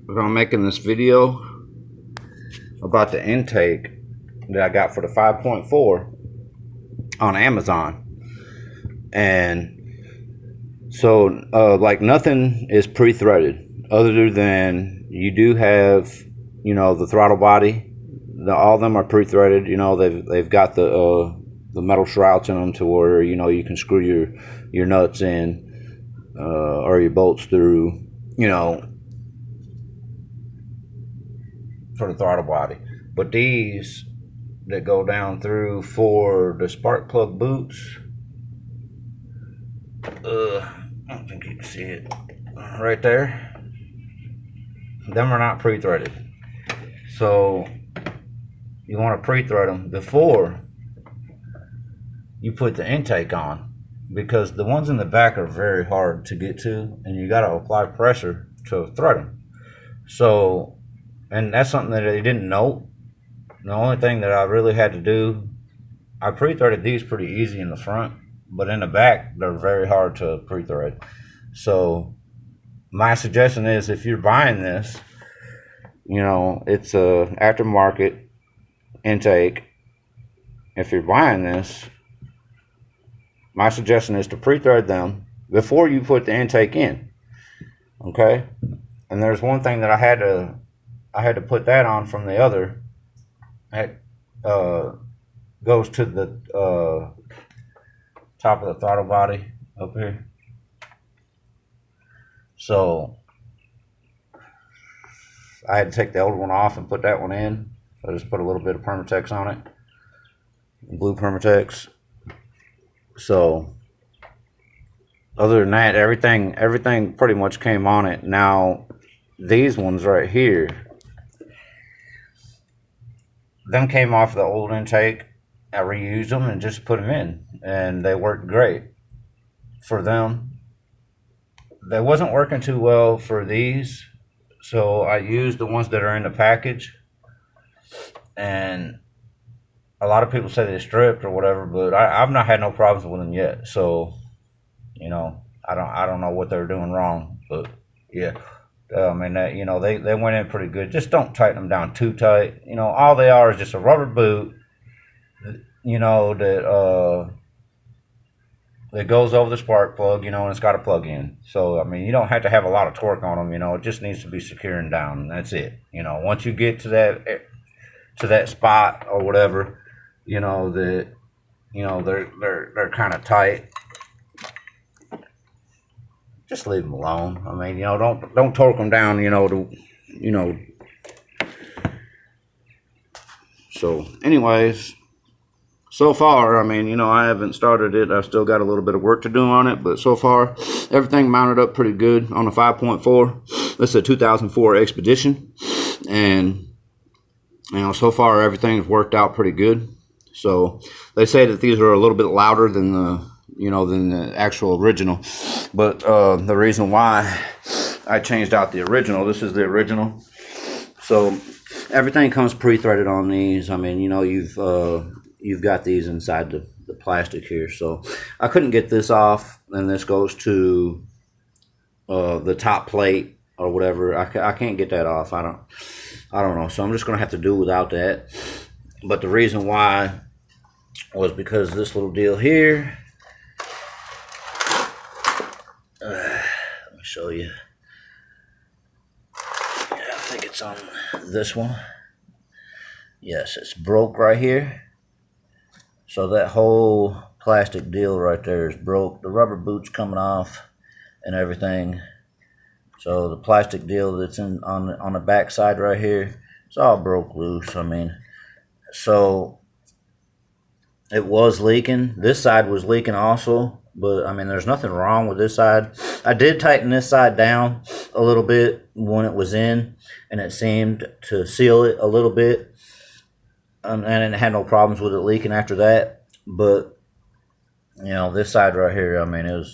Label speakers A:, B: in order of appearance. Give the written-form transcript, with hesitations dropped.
A: I'm making this video about the intake that I got for the 5.4 on Amazon. And so like nothing is pre-threaded other than you do have, you know, the throttle body. All of them are pre-threaded. You know, they've got the metal shrouds in them to where, you know, you can screw your nuts in or your bolts through, you know, for the throttle body. But these that go down through for the spark plug boots, I don't think you can see it right there. Them are not pre-threaded. So you want to pre-thread them before you put the intake on, because the ones in the back are very hard to get to, and you got to apply pressure to thread them. So, and that's something that they didn't know. The only thing that I really had to do, I pre-threaded these pretty easy in the front, but in the back they're very hard to pre-thread. So my suggestion is, if you're buying this, you know, it's a aftermarket intake. If you're buying this, my suggestion is to pre-thread them before you put the intake in. Okay? And there's one thing that I had to put that on from the other. It goes to the top of the throttle body up here. So I had to take the old one off and put that one in. I just put a little bit of Permatex on it, blue Permatex. So other than that, everything pretty much came on it. Now these ones right here, them came off the old intake. I reused them and just put them in, and they worked great for them. They wasn't working too well for these, so I used the ones that are in the package. And a lot of people say they stripped or whatever, but I've not had no problems with them yet. So, you know, I don't know what they're doing wrong, but yeah. I mean, you know, they went in pretty good. Just don't tighten them down too tight. You know, all they are is just a rubber boot, you know, that goes over the spark plug, you know, and it's got a plug in. So, I mean, you don't have to have a lot of torque on them, you know. It just needs to be secure and down, and that's it. You know, once you get to that spot or whatever, you know, that, you know, they're kind of tight, just leave them alone. I mean, you know, don't torque them down, you know, So anyways, so far, I mean, you know, I haven't started it. I've still got a little bit of work to do on it, but so far everything mounted up pretty good on the 5.4. This is a 2004 Expedition, and you know, so far everything's worked out pretty good. So they say that these are a little bit louder than the actual original, but the reason why I changed out the original, this is the original. So everything comes pre-threaded on these. I mean, you know, you've got these inside the plastic here, so I couldn't get this off, and this goes to the top plate or whatever. I can't get that off. I don't know, so I'm just gonna have to do without that. But the reason why was because this little deal here. Let me show you. Yeah, I think it's on this one. Yes, it's broke right here. So that whole plastic deal right there is broke. The rubber boot's coming off and everything. So the plastic deal that's on the back side right here, it's all broke loose. I mean, so it was leaking. This side was leaking also, but I mean, there's nothing wrong with this side. I did tighten this side down a little bit when it was in, and it seemed to seal it a little bit, and it had no problems with it leaking after that. But you know, this side right here, I mean, it was